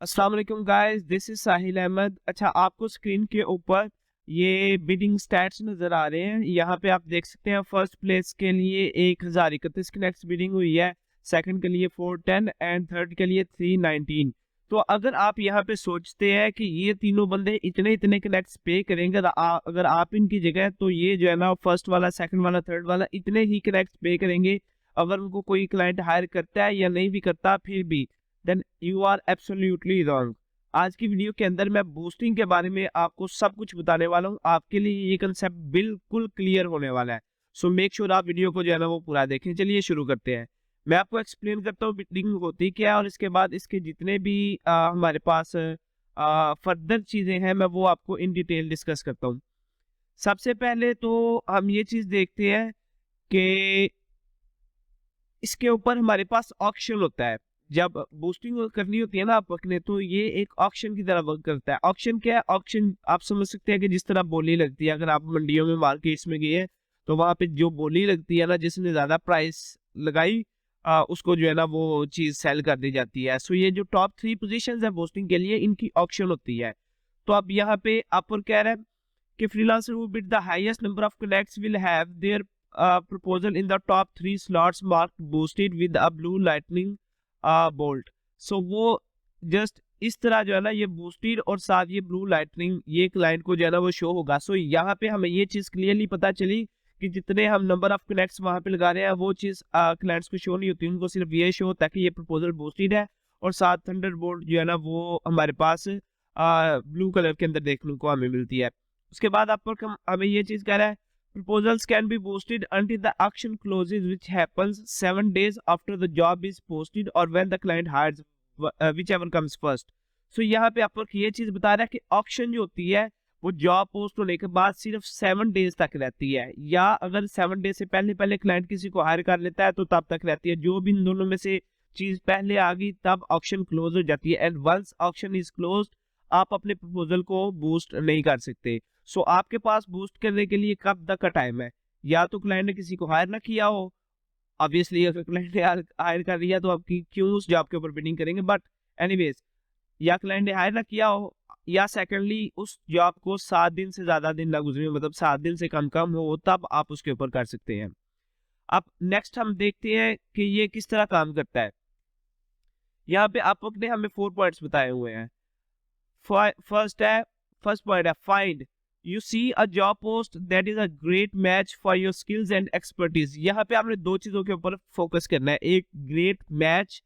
अस्सलाम वालेकुम guys, this is साहिल अहमद। अच्छा, आपको स्क्रीन के ऊपर ये बिडिंग स्टैट्स नजर आ रहे हैं। यहाँ पे आप देख सकते हैं फर्स्ट प्लेस के लिए 1031 की नेक्स्ट बिडिंग हुई है, सेकंड के लिए 410 एंड थर्ड के लिए 319। तो अगर आप यहाँ पे सोचते हैं कि ये तीनों बंदे इतने इतने कनेक्ट्स पे करेंगे, अगर आप इनकी जगह, तो ये जो है ना फर्स्ट वाला, सेकंड वाला, थर्ड वाला इतने ही कनेक्ट्स पे करेंगे। अगर उनको कोई क्लाइंट हायर करता है या नहीं भी करता फिर भी, then you are absolutely wrong. आज की वीडियो के अंदर मैं बूस्टिंग के बारे में आपको सब कुछ बताने वाला हूँ। आपके लिए ये कंसेप्ट बिल्कुल क्लियर होने वाला है। सो मेक श्योर आप वीडियो को जो है ना वो पूरा देखें। चलिए शुरू करते हैं। मैं आपको एक्सप्लेन करता हूँ बिडिंग होती क्या है, और इसके बाद इसके जितने भी हमारे पास फर्दर चीजें हैं मैं वो आपको इन डिटेल डिस्कस करता हूँ। सबसे पहले तो हम ये चीज देखते हैं कि इसके ऊपर हमारे पास ऑक्शन होता है। जब बूस्टिंग करनी होती है ना आपने, तो ये एक ऑक्शन की तरह वर्क करता है। ऑक्शन क्या है? ऑक्शन आप समझ सकते हैं कि जिस तरह बोली लगती है। अगर आप मंडियों में मार्केट्स में गए तो वहां पे जो बोली लगती है ना, जिसने ज्यादा प्राइस लगाई उसको जो है ना वो चीज सेल कर दी जाती है। सो ये जो टॉप 3 पोजीशंस है बूस्टिंग के लिए, इनकी ऑक्शन होती है। तो अब यहाँ पे अपर कह रहा है कि freelancer who bid the highest number of connects will have their proposal in the top 3 slots marked boosted with a blue lightning bolt। सो वो जस्ट इस तरह जो है ना ये बूस्टेड और साथ ये ब्लू लाइटनिंग ये क्लाइंट को जो है ना वो शो होगा। सो यहाँ पे हमें ये चीज क्लियरली पता चली कि जितने हम नंबर ऑफ कनेक्ट्स वहां पे लगा रहे हैं वो चीज क्लाइंट्स को शो नहीं होती। उनको सिर्फ ये शो होता है कि ये प्रपोजल बूस्टेड है, और साथ थंडरबोल्ट जो है ना वो हमारे पास ब्लू कलर के अंदर देखने को हमें मिलती है। उसके बाद आपको हमें ये चीज कह रहा है proposals can be boosted until the auction closes, which happens 7 days after the job is posted or when the client hires, whichever comes first। so यहाँ पे आपको ये चीज बता रहा है कि ऑक्शन जो होती है वो जॉब पोस्ट होने के बाद सिर्फ 7 डेज तक रहती है, या अगर 7 डेज से पहले पहले क्लाइंट किसी को हायर कर लेता है तो तब तक रहती है। जो भी इन दोनों में से चीज पहले आ गई तब ऑक्शन क्लोज हो जाती है। And once auction is closed आप अपने प्रपोजल को बूस्ट नहीं कर सकते। सो आपके पास बूस्ट करने के लिए कब तक का टाइम है? या तो क्लाइंट ने किसी को हायर ना किया हो, ऑब्वियसली अगर क्लाइंट ने हायर कर लिया तो आप क्यों उस जॉब के ऊपर बिडिंग करेंगे, बट एनीवेज, या क्लाइंट ने हायर ना किया हो, या सेकंडली उस जॉब को 7 दिन से ज्यादा दिन ना गुजरे, मतलब 7 दिन से कम हो, तब आप उसके ऊपर कर सकते हैं। अब नेक्स्ट हम देखते हैं कि ये किस तरह काम करता है। यहाँ पे आपने हमें 4 पॉइंट्स बताए हुए हैं। फर्स्ट पॉइंट है find you see a job post that is a great match for your skills and expertise. यहाँ पे आपने दो चीजों के ऊपर फोकस करना है, एक ग्रेट मैच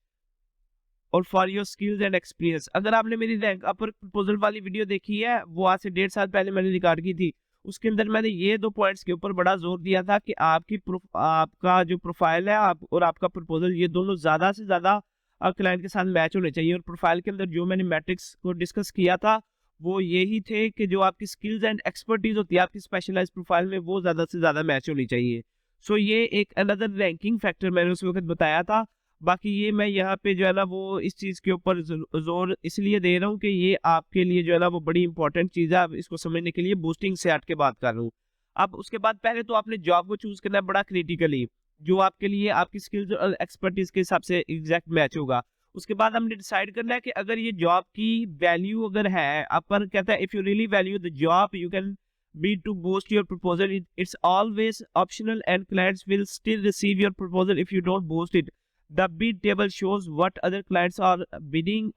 और for your skills and experience. अगर आपने मेरी रैंक अपर प्रपोजल वाली वीडियो देखी है, वो आज से 1.5 साल पहले मैंने रिकॉर्ड की थी, उसके अंदर मैंने ये 2 पॉइंट्स के ऊपर बड़ा जोर दिया था कि आपका जो प्रोफाइल है और आपका प्रपोजल, ये दोनों ज्यादा से ज्यादा क्लाइंट के साथ मैच होने चाहिए। और प्रोफाइल के अंदर जो मैंने मैट्रिक्स को डिस्कस किया था वो यही थे कि जो आपकी स्किल्स एंड एक्सपर्टीज होती है आपकी स्पेशलाइज्ड प्रोफाइल में, वो ज्यादा से ज्यादा मैच होनी चाहिए। सो ये एक अनदर रैंकिंग फैक्टर मैंने उस वक्त बताया था। बाकी ये मैं यहाँ पे जो है ना वो इस चीज के ऊपर जोर इसलिए दे रहा हूँ कि ये आपके लिए जो है ना वो बड़ी इंपॉर्टेंट चीज है। आप इसको समझने के लिए बूस्टिंग से हट के बात कर रहा हूँ। अब उसके बाद पहले तो आपने जॉब को चूज करना है बड़ा क्रिटिकली, जो आपके लिए आपकी स्किल्स और एक्सपर्टीज के हिसाब से एग्जैक्ट मैच होगा। उसके बाद हमने डिसाइड करना है कि अगर ये जॉब की वैल्यू अगर है, अपन कहता है if you really value the job you can bid to boost your proposal। It's always optional and clients will still receive your proposal if you don't boost it। The bid table shows what other clients are bidding,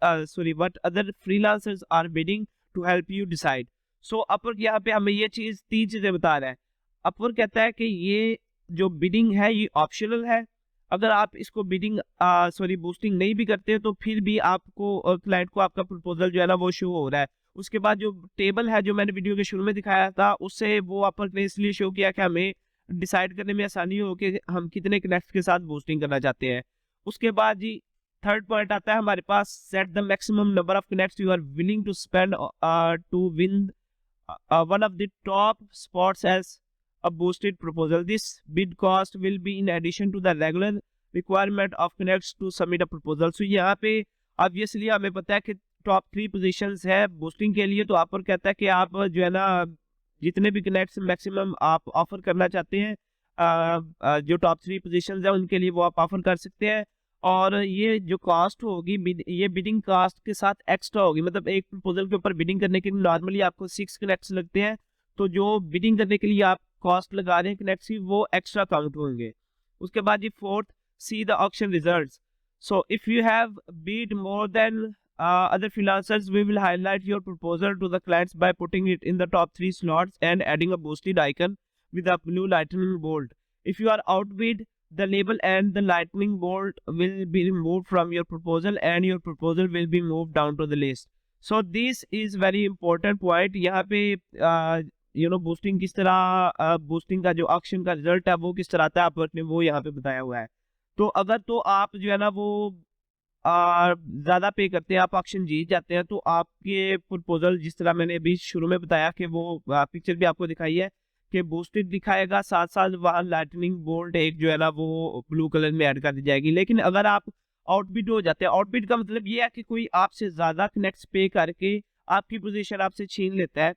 what other freelancers are bidding to help you decide। So Upwork यहाँ पे हमें ये चीज 3 चीजें बता रहा है। Upwork कहता है कि ये जो बिडिंग है ये ऑप्शनल है। अगर आप इसको बिडिंग बूस्टिंग नहीं भी करते तो फिर भी आपको क्लाइंट को आपका प्रपोजल जो है ना वो शो हो रहा है। उसके बाद जो टेबल है जो मैंने वीडियो के शुरू में दिखाया था, उससे वो अपन ने इसलिए शो किया कि हमें डिसाइड करने में आसानी हो कि हम कितने कनेक्ट के साथ बूस्टिंग करना चाहते हैं। उसके बाद जी थर्ड पॉइंट आता है हमारे पास, set the maximum number of connects you are willing to spend to win one of the top spots as a boosted proposal। This bid cost will be in addition to the regular requirement of connects to submit a proposal। so यहाँ पे obviously हमें पता है कि top 3 positions है boosting के लिए, तो आप पर कहता है कि आप जो है ना जितने भी कनेक्ट्स मैक्सिमम आप ऑफर करना चाहते हैं, जो टॉप 3 पोजीशंस है उनके लिए वो आप ऑफर कर सकते हैं। और ये जो कास्ट होगी ये बिडिंग कास्ट के साथ एक्स्ट्रा होगी। मतलब एक प्रपोजल के ऊपर बिडिंग करने के लिए नॉर्मली आपको 6 कनेक्ट्स लगते हैं, तो जो बिडिंग करने के लिए आप कॉस्ट लगा रहे हैं कनेक्ट्स की वो एक्स्ट्रा काउंट होंगे। उसके बाद ये fourth, see the auction results. So if you have bid more than other freelancers, we will highlight your proposal to the clients by putting it in the top 3 slots and adding a boosted icon with a blue lightning bolt. If you are outbid, the label and the lightning bolt will be removed from your proposal and your proposal will be moved down to the list. So this is very important point. यहाँ पे boosting किस तरह, boosting का जो auction का result है वो किस तरह आता है आपने वो यहाँ पे बताया हुआ है। तो अगर तो आप जो है ना वो ज़्यादा पे करते हैं, आप ऑक्शन जीत जाते हैं, तो आपके प्रपोजल जिस तरह मैंने अभी शुरू में बताया कि वो पिक्चर भी आपको दिखाई है कि बूस्टेड दिखाएगा, साथ साथ वहाँ लाइटनिंग बोल्ट एक जो है ना वो ब्लू कलर में ऐड कर दी जाएगी। लेकिन अगर आप आउटबिड हो जाते हैं, आउटबिड का मतलब ये है कि कोई आपसे ज़्यादा कनेक्ट्स पे करके आपकी पोजीशन आपसे छीन लेता है,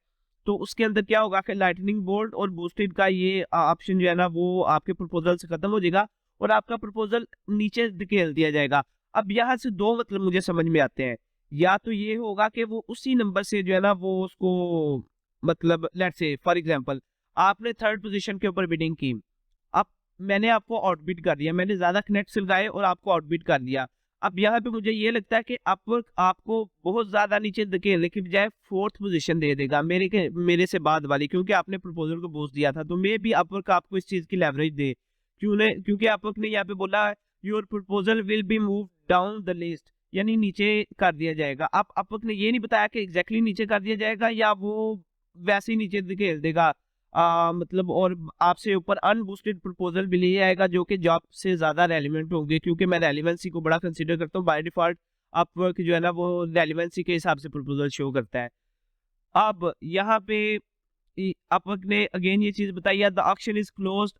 तो उसके अंदर क्या होगा कि लाइटनिंग बोल्ट और बूस्टेड का ये ऑप्शन जो है ना वो आपके प्रपोजल से खत्म हो जाएगा और आपका प्रपोजल नीचे धकेल दिया जाएगा। अब यहाँ से दो मतलब मुझे समझ में आते हैं, या तो ये होगा कि वो उसी नंबर से जो है ना वो उसको मतलब लेट्स से फॉर एग्जांपल आपने थर्ड पोजीशन के ऊपर बिडिंग की, अब मैंने आपको आउटबिड कर दिया, मैंने ज्यादा कनेक्ट लगाए और आपको आउटबिड कर दिया। अब यहाँ पे मुझे ये लगता है कि अपवर्क आपको बहुत ज्यादा नीचे धकेलने की बजाय फोर्थ पोजीशन दे देगा मेरे से बाद वाली, क्योंकि आपने प्रपोजल को बूस्ट दिया था। तो मे भी अपवर्क आपको इस चीज की लेवरेज दे, क्योंकि अपवर्क ने यहाँ पे बोला your proposal will be move down the list, यानी नीचे कर दिया जाएगा। अब अपवर्क ने ये नहीं बताया कि एग्जैक्टली नीचे कर दिया जाएगा या वो वैसे ही नीचे धकेल देगा, मतलब और आपसे ऊपर अनबूस्टेड प्रपोजल भी ले आएगा जो कि जॉब से ज्यादा रेलिवेंट होंगे, क्योंकि मैं रेलिवेंसी को बड़ा कंसीडर करता हूँ। बाय डिफॉल्ट अपवर्क जो है ना वो रेलिवेंसी के हिसाब से प्रपोजल शो करता है। अब यहाँ पे अपवर्क ने अगेन ये चीज बताई है, the auction is closed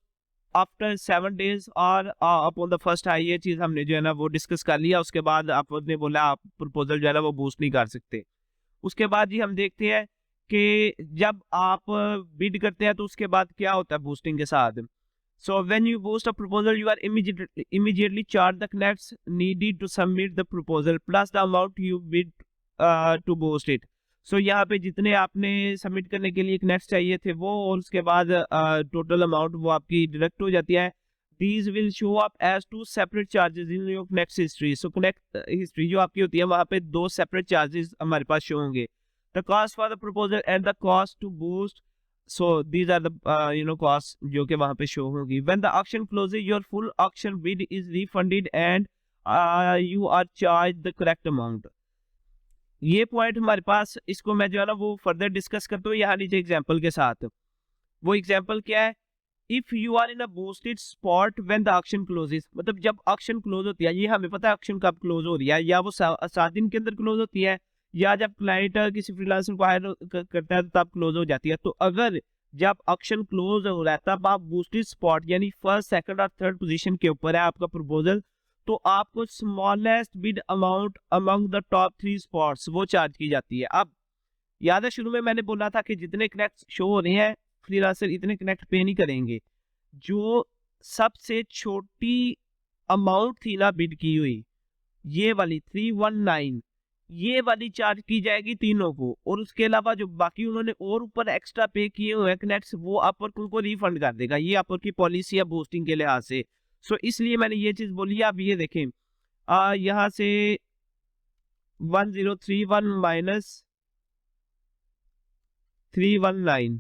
after 7 days और अपॉन द फर्स्ट हाई, ये चीज हमने जो है ना वो डिस्कस कर लिया। उसके बाद अपवर्क ने बोला आप प्रपोजल जो है ना वो बूस्ट नहीं कर सकते। उसके बाद ही हम देखते हैं कि जब आप बिड करते हैं तो उसके बाद क्या होता है बूस्टिंग के साथ। So when you boost a proposal you are immediately charge the connects needed to submit the proposal plus the amount you bid to boost it. सो यहाँ पे जितने आपने सबमिट करने के लिए कनेक्ट्स चाहिए थे वो, और उसके बाद टोटल अमाउंट वो आपकी डिडक्ट हो जाती है। These will show up as 2 separate charges in your connect history. So connect history जो आपकी होती है वहाँ पे 2 separate charges हमारे पास शो होंगे, the cost for the proposal and the cost to boost. So these are the costs जो कि वहाँ पे शो होंगी। When the auction closes, your full auction bid is refunded and you are charged the correct amount. ये point हमारे पास, इसको मैं जो है ना वो फर्दर डिस्कस करता हूँ यहाँ नीचे एग्जाम्पल के साथ। वो एग्जाम्पल क्या है, if you are in a boosted spot when the auction closes, मतलब जब ऑक्शन क्लोज होती है, ये हमें पता है ऑक्शन कब क्लोज हो रही है, या वो 7 दिन के अंदर क्लोज होती है, या जब क्लाइंट किसी फ्रीलांसर को हायर करता है तो तब क्लोज हो जाती है। तो अगर जब ऑक्शन क्लोज हो रहा है तब आप बूस्टेड स्पॉट यानी फर्स्ट, सेकंड और थर्ड पोजीशन के ऊपर है आपका प्रपोजल, तो आपको smallest bid amount among the top 3 spots वो चार्ज की जाती है। अब याद है शुरू में मैंने बोला था कि जितने कनेक्ट शो हो रहे हैं फ्रीलांसर इतने कनेक्ट पे नहीं करेंगे, जो सबसे छोटी अमाउंट थी ना बिड की हुई ये वाली 319, ये वाली चार्ज की जाएगी तीनों को, और उसके अलावा जो बाकी उन्होंने और ऊपर एक्स्ट्रा पे किए हुए कनेक्ट्स वो अपवर्क उनको रिफंड कर देगा। ये अपवर्क की पॉलिसी है बूस्टिंग के लिहाज से। सो इसलिए मैंने ये चीज बोली। आप ये देखें यहाँ से 1031 माइनस 319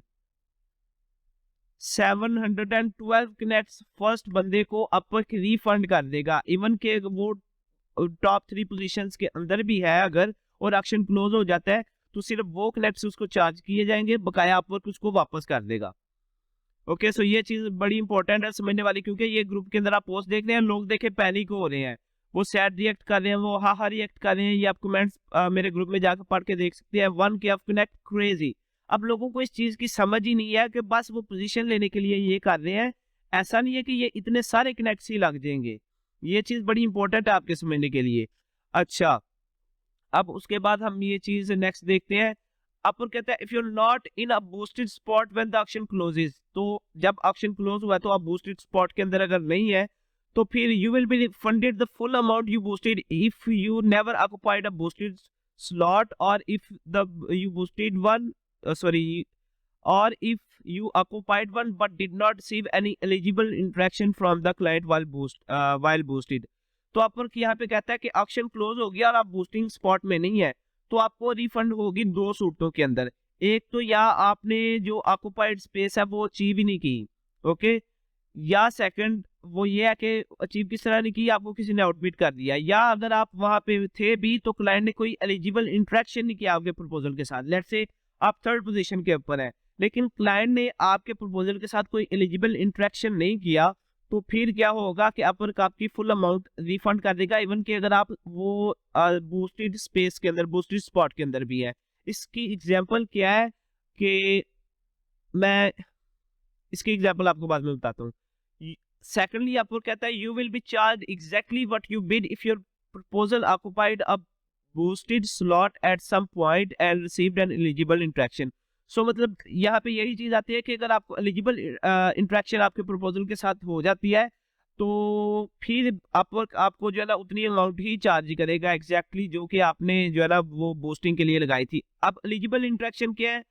712 कनेक्ट्स फर्स्ट बंदे को अपवर्क रिफंड कर देगा, इवन के वो टॉप 3 पोजीशंस के अंदर भी है अगर, और ऑक्शन क्लोज हो जाता है तो सिर्फ वो कनेक्ट्स उसको चार्ज किए जाएंगे, बकाया अपवर्क उसको वापस कर देगा। ओके, सो ये चीज बड़ी इंपॉर्टेंट है समझने वाली, क्योंकि ये ग्रुप के अंदर आप पोस्ट देख रहे हैं, लोग देखे पैनिक हो रहे हैं, वो सैड रिएक्ट कर रहे हैं, वो हा रिएक्ट कर रहे हैं। ये आप कमेंट्स मेरे ग्रुप में जाकर पढ़ के देख सकते हैं। 1K connect crazy. अब लोगों को इस चीज की समझ ही नहीं है कि बस वो पोजीशन लेने के लिए ये कर रहे हैं, ऐसा नहीं है कि ये इतने सारे कनेक्ट्स ही लग जाएंगे। ये चीज बड़ी इंपॉर्टेंट है आपके समझने के लिए। अच्छा, अब उसके बाद हम ये चीज नेक्स्ट देखते हैं। अपन कहते हैं if you not in a boosted spot when the auction closes, तो जब ऑक्शन क्लोज हुआ तो आप बूस्टेड स्पॉट के अंदर अगर नहीं है तो फिर you will be refunded the full amount you boosted if you never occupied a boosted slot और if the you boosted one sorry or if you occupied one but did not receive any eligible interaction from the client while boosted। तो आपको यहाँ पे कहता है कि auction close हो गया और आप बूस्टिंग स्पॉट में नहीं है, तो आपको रिफंड होगी दो सूरतों के अंदर। एक तो या आपने जो ऑक्युपाइड स्पेस है वो अचीव ही नहीं की, ओके, या सेकंड वो ये है कि अचीव किस तरह नहीं की, आपको किसी ने आउटबिट कर दिया, या अगर आप वहां पे थे भी तो क्लाइंट ने कोई एलिजिबल इंटरेक्शन नहीं किया आपके प्रपोजल के साथ। लेट्स से आप थर्ड पोजीशन के ऊपर है लेकिन क्लाइंट ने आपके प्रपोजल के साथ कोई एलिजिबल इंटरेक्शन नहीं किया, तो फिर क्या होगा कि अपवर्क आपकी फुल अमाउंट रिफंड कर देगा, इवन कि अगर आप वो बूस्टेड स्पेस के अंदर, बूस्टेड स्पॉट के अंदर भी है। इसकी एग्जांपल क्या है कि मैं इसकी एग्जांपल आपको बाद में बताता हूँ। सेकेंडली आपको कहता है you will B charge exactly what you bid if your proposal occupied a boosted slot at some point and received an eligible interaction। सो मतलब यहाँ पे यही चीज आती है कि अगर आपको एलिजिबल इंट्रैक्शन आपके प्रपोजल के साथ हो जाती है तो फिर अपवर्क आपको जो है ना उतनी अमाउंट ही चार्ज करेगा एग्जैक्टली जो कि आपने जो है ना वो बूस्टिंग के लिए लगाई थी। अब एलिजिबल इंट्रैक्शन क्या है,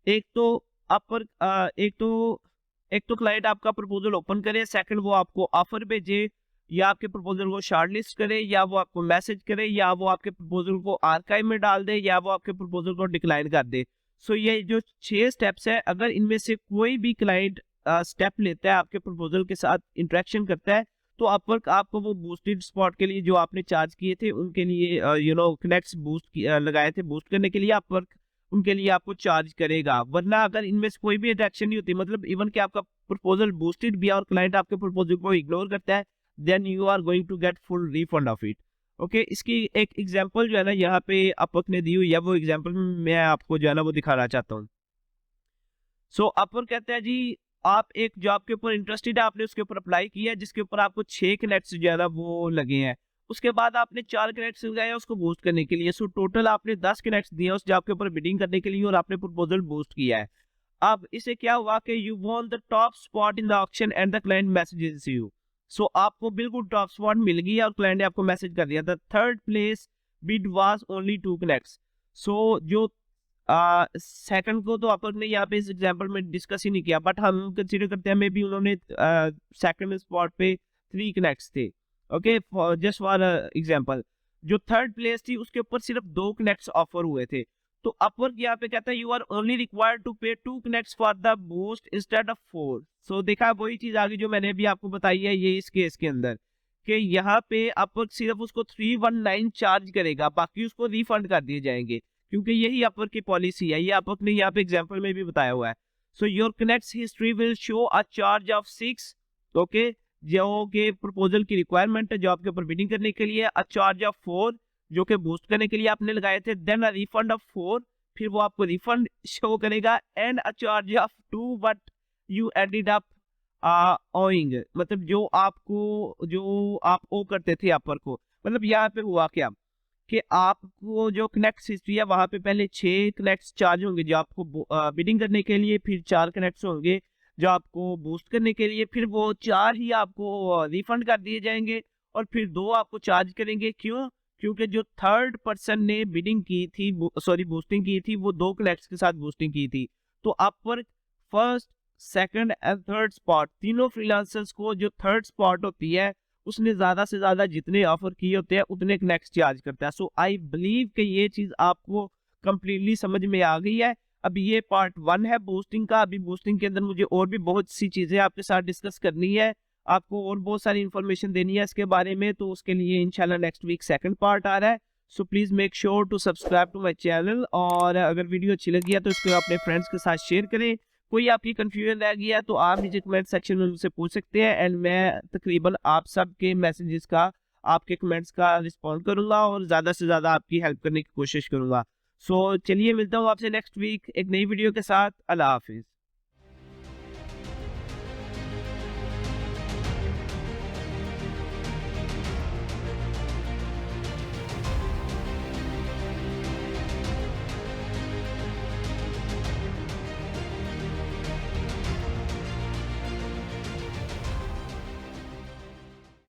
एक तो अपवर्क एक तो क्लाइंट आपका प्रपोजल ओपन करे, सेकंड वो आपको ऑफर भेजे या आपके प्रपोजल को शॉर्टलिस्ट करे या वो आपको मैसेज करे या वो आपके प्रपोजल को आर्काइव में डाल दे या वो आपके प्रपोजल को डिक्लाइन कर दे। सो ये जो 6 स्टेप्स है, अगर इनमें से कोई भी क्लाइंट स्टेप लेता है आपके प्रपोजल के साथ इंटरेक्शन करता है तो अपवर्क आपको वो बूस्टेड स्पॉट के लिए जो आपने चार्ज किए थे उनके लिए कनेक्ट्स बूस्ट लगाए थे बूस्ट करने के लिए, अपवर्क उनके लिए आपको चार्ज करेगा। वरना अगर इनमें से कोई भी इंटरेक्शन नहीं होती, मतलब इवन कि आपका प्रपोजल बूस्टेड भी है और क्लाइंट आपके प्रपोजल को इग्नोर करता है, then you are going to get full refund of it। Okay, इसकी एक एग्जांपल जो है ना यहाँ पे अपवर्क ने दी हुई है, वो एग्जांपल मैं आपको जो है ना वो दिखाना चाहता हूँ। सो अपवर्क कहते हैं जी आप एक जॉब के ऊपर इंटरेस्टेड है, आपने उसके ऊपर अप्लाई किया जिसके ऊपर आपको 6 कनेक्ट्स जो है ना वो लगे हैं, उसके बाद आपने 4 कनेक्ट्स लगाए उसको बूस्ट करने के लिए। सो टोटल आपने 10 कनेक्ट्स दिए उस जॉब के ऊपर बिडिंग करने के लिए और आपने प्रपोजल बूस्ट किया है। अब इसे क्या हुआ कि you won the top spot in the auction and the client messages you. So आपको बिल्कुल टॉप स्पॉट मिल गई और क्लाइंट ने आपको मैसेज कर दिया, the third place bid was only 2 connects. So जो सेकंड को तो आपने यहाँ पे इस एग्जांपल में डिस्कस ही नहीं किया, बट हम कंसीडर करते हैं मे बी उन्होंने सेकंड स्पॉट पे 3 कनेक्ट्स थे, ओके, जस्ट फॉर एग्जांपल। जो थर्ड प्लेस थी उसके ऊपर सिर्फ 2 कनेक्ट्स ऑफर हुए थे, तो अपवर्क यहाँ पे कहता है you are only required to pay 2 connects for the boost instead of 4। So देखा वही चीज आगे जो मैंने भी आपको बताई है ये इस केस के अंदर कि यहाँ पे अपवर्क सिर्फ उसको 319 चार्ज करेगा, बाकी उसको रिफंड कर दिए जाएंगे क्योंकि यही अपवर्क की पॉलिसी है। ये अपवर्क ने यहाँ पे एग्जांपल में भी बताया हुआ है। So your connects history will show a charge of 6, okay, जो के प्रपोजल की रिक्वायरमेंट है जॉब के ऊपर बिडिंग करने के लिए, अ चार्ज ऑफ 4 जो कि बूस्ट करने के लिए आपने लगाए थे, देन अ रिफंड ऑफ 4 फिर वो आपको रिफंड शो करेगा, and a charge of 2 but you ended up owing, मतलब जो आप ओ करते थे अपवर्क को। मतलब यहाँ पे हुआ क्या कि आपको जो कनेक्ट हिस्ट्री है वहां पे पहले 6 कनेक्ट्स चार्ज होंगे जो आपको बिडिंग करने के लिए, फिर 4 कनेक्ट्स होंगे जो आपको बूस्ट करने के लिए, फिर वो 4 ही आपको रिफंड कर दिए जाएंगे और फिर 2 आपको चार्ज करेंगे। क्यों? क्योंकि जो थर्ड पर्सन ने बिडिंग की थी, सॉरी बूस्टिंग की थी, वो 2 कनेक्ट्स के साथ बूस्टिंग की थी। तो Upwork first, second and third spot तीनों फ्रीलांसर्स को जो थर्ड स्पॉट होती है उसने ज्यादा से ज्यादा जितने ऑफर किए होते हैं उतने कनेक्ट्स चार्ज करता है। सो आई बिलीव कि ये चीज आपको कंप्लीटली समझ में आ गई है। अभी ये पार्ट 1 है बूस्टिंग का। अभी बूस्टिंग के अंदर मुझे और भी बहुत सी चीजें आपके साथ डिस्कस करनी है, आपको और बहुत सारी इंफॉर्मेशन देनी है इसके बारे में, तो उसके लिए इंशाल्लाह नेक्स्ट वीक सेकंड पार्ट आ रहा है। So please make sure to subscribe to my channel, और अगर वीडियो अच्छी लगी है तो इसको अपने फ्रेंड्स के साथ शेयर करें। कोई आपकी कंफ्यूजन रह गया है तो आप नीचे कमेंट सेक्शन में मुझसे पूछ सकते हैं, एंड मैं तकरीबन आप सबके मैसेजेस का, आपके कमेंट्स का रिस्पॉन्ड करूंगा और ज़्यादा से ज़्यादा आपकी हेल्प करने की कोशिश करूंगा। सो चलिए मिलता हूँ आपसे नेक्स्ट वीक एक नई वीडियो के साथ। अल्लाह हाफिज़।